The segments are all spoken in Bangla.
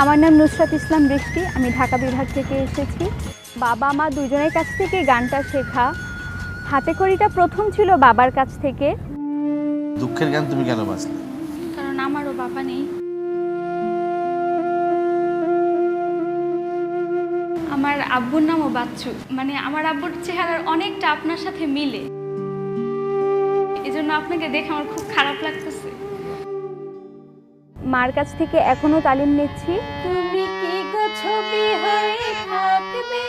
আমার নাম নুসরাত ইসলাম বৃষ্টি, আমি ঢাকা বিভাগ থেকে এসেছি। বাবা মা দুজনের কাছ থেকে গানটা শেখা। হাতেখড়িটা প্রথম ছিল বাবার কাছ থেকে। দুঃখের গান তুমি কেন বাঁচলে? কারণ আমারও বাবা নেই। আমার আব্বুর নামও বাচ্চু, মানে আমার আব্বুর চেহারার অনেকটা আপনার সাথে মিলে, এজন্য আপনাকে দেখে আমার খুব খারাপ লাগতেছে। মার কাছ থেকে এখনো তালিম নিচ্ছি। তুমি কি গো ছবি হয়ে থাকবে।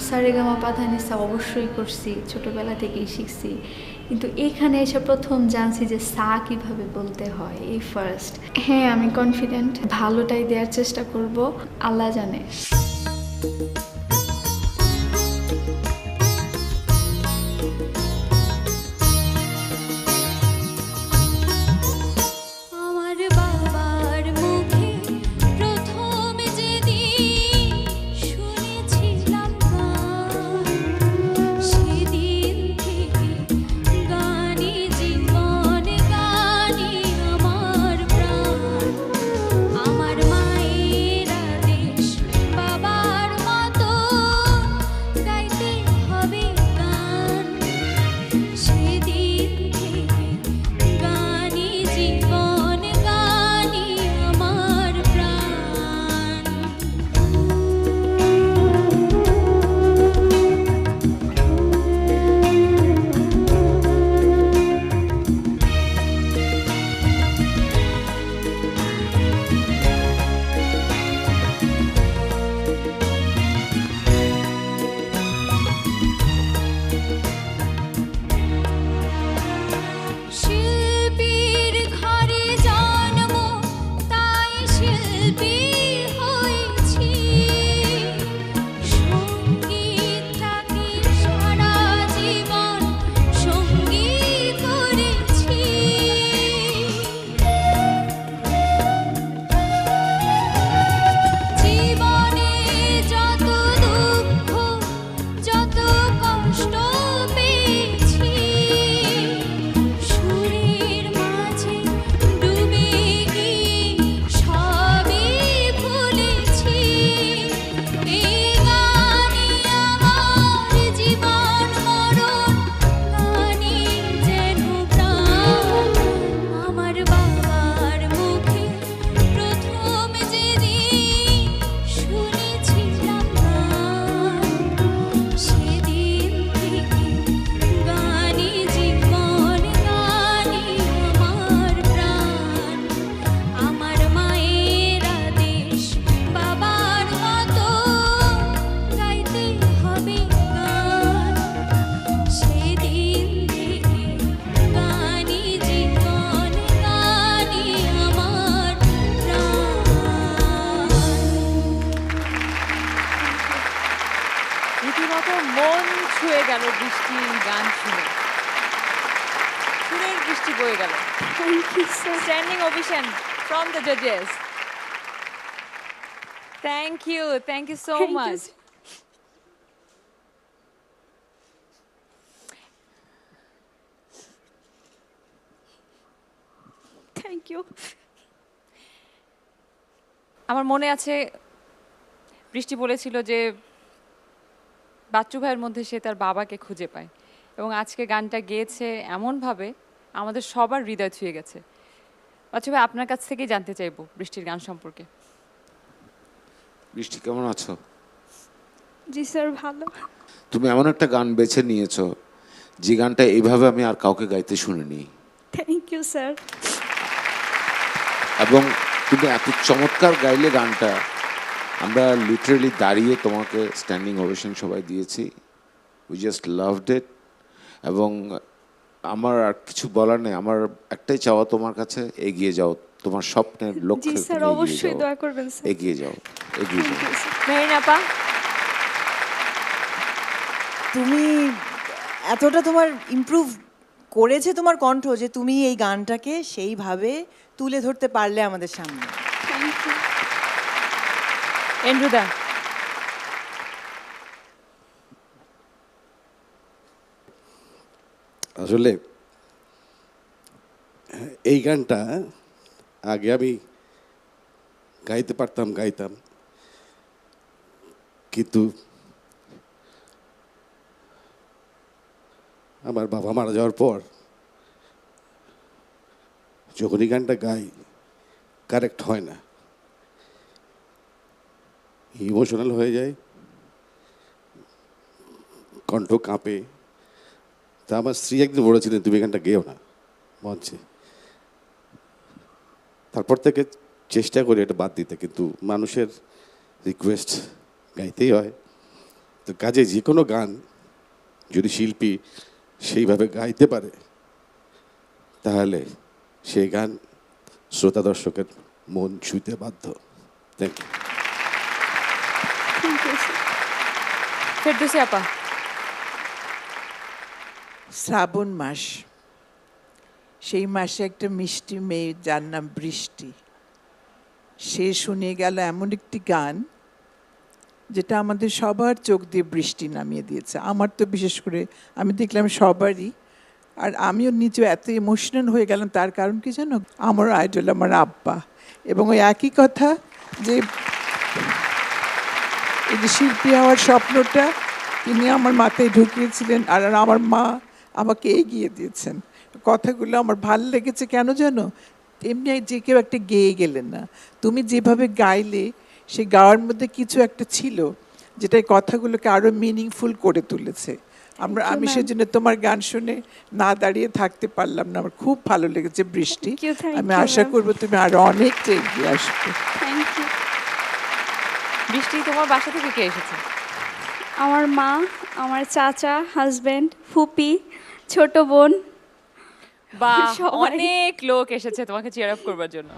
সারেগামা পাধানিসা অবশ্যই করছি, ছোটবেলা থেকেই শিখছি, কিন্তু এখানে এসে প্রথম জানছি যে সা কিভাবে বলতে হয়, এই ফার্স্ট। হ্যাঁ, আমি কনফিডেন্ট, ভালোটাই দেওয়ার চেষ্টা করব, আল্লাহ জানে। রীতিমতো মন ছুঁয়ে গেল বৃষ্টির গান শুনে, সুরের বৃষ্টি বয়ে গেল। Thank you sir. Standing ovation from the জাজেস। Thank you so Thank you, much. sir. Thank you. আমার মনে আছে বৃষ্টি বলেছিল যে বাচ্চু ভাইয়ের মধ্যে সে তার বাবাকে খুঁজে পায়, এবং আজকে গানটা গেয়েছে এমনভাবে আমাদের সবার হৃদয় ছুঁয়ে গেছে। বাচ্চু ভাই, আপনার কাছ থেকেই জানতে চাইবো বৃষ্টির গান সম্পর্কে। বৃষ্টি, কেমন আছো? জি স্যার, ভালো। তুমি এমন একটা গান বেছে নিয়েছো যে গানটা এইভাবে আমি আর কাউকে গাইতে শুনিনি, থ্যাংক ইউ স্যার। এবং তুমি এত চমৎকার গাইলে গানটা, আমরা লিটারেলি দাঁড়িয়ে তোমাকে স্ট্যান্ডিং ওভেশন সবাই দিয়েছি। We just loved it. এবং আমার আর কিছু বলার নেই, আমার একটাই চাওয়া তোমার কাছে, এগিয়ে যাও তোমার স্বপ্নের জি লক্ষ্যে, স্যার, তুমি অবশ্যই এগিয়ে দোয়া যাও, করবেন স্যার। এগিয়ে যাও, এগিয়ে থ্যাংক যাও। You sir. মেরিন আপা, তুমি এতটা তোমার ইমপ্রুভ করেছে তোমার কণ্ঠ যে তুমি এই গানটাকে সেইভাবে তুলে ধরতে পারলে আমাদের সামনে। Thank you. এন্ড্রুদা। আসলে এই গানটা আগে আমি গাইতে পারতাম, গাইতাম, কিন্তু আমার বাবা মারা যাওয়ার পর যখনই গানটা গাই কারেক্ট হয় না, ইমোশনাল হয়ে যায়, কণ্ঠ কাঁপে। তা আমার স্ত্রী একদিন বলেছিলেন তুমি গানটা গেও না মঞ্চে। তারপর থেকে চেষ্টা করি এটা বাদ দিতে, কিন্তু মানুষের রিকোয়েস্ট গাইতেই হয়। তো কাজে যে কোনো গান যদি শিল্পী সেইভাবে গাইতে পারে তাহলে সেই গান শ্রোতা দর্শকের মন ছুঁতে বাধ্য। Thank you. ফেরদৌসী আপা। শ্রাবণ মাস, সেই মাসে একটা মিষ্টি মেয়ে যার নাম বৃষ্টি, সে শুনিয়ে গেল এমন একটি গান যেটা আমাদের সবার চোখ দিয়ে বৃষ্টি নামিয়ে দিয়েছে। আমার তো বিশেষ করে আমি দেখলাম সবারই, আর আমিও নিজে এত ইমোশনাল হয়ে গেলাম। তার কারণ কি জানো, আমার আইডল আমার আব্বা, এবং ওই একই কথা যে এই যে শিল্পী হওয়ার স্বপ্নটা তিনি আমার মাথায় ঢুকিয়েছিলেন, আর আমার মা আমাকে এগিয়ে দিয়েছেন। কথাগুলো আমার ভাল লেগেছে কেন জানো, এমনি যে কেউ একটা গেয়ে গেলেন না, তুমি যেভাবে গাইলে সেই গাওয়ার মধ্যে কিছু একটা ছিল যেটা এই কথাগুলোকে আরো মিনিংফুল করে তুলেছে। আমি সেজন্য তোমার গান শুনে না দাঁড়িয়ে থাকতে পারলাম না। আমার খুব ভালো লেগেছে বৃষ্টি। আমি আশা করবো তুমি আরো অনেকটা এগিয়ে আসবে। Thank you. বৃষ্টি, তোমার বাসা থেকে কে এসেছে? আমার মা, আমার চাচা, হাজবেন্ড, ফুপি, ছোট বোন, বা সবাই। অনেক লোক এসেছে তোমাকে চিয়ার আপ করবার জন্য।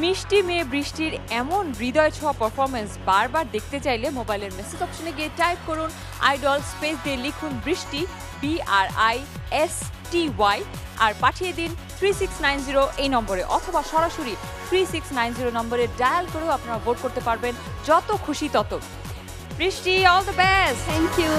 মিষ্টি মেয়ে বৃষ্টির এমন হৃদয় ছোঁয়া পারফরমেন্স বারবার দেখতে চাইলে মোবাইলের মেসেজ অপশনে গিয়ে টাইপ করুন আইডল, স্পেস দিয়ে লিখুন বৃষ্টি, BRISTY, আর পাঠিয়ে দিন 3690 এই নম্বরে, অথবা সরাসরি 3690 নম্বরে ডায়াল করেও আপনারা ভোট করতে পারবেন। যত খুশি তত। Brishti, all the best. Thank you.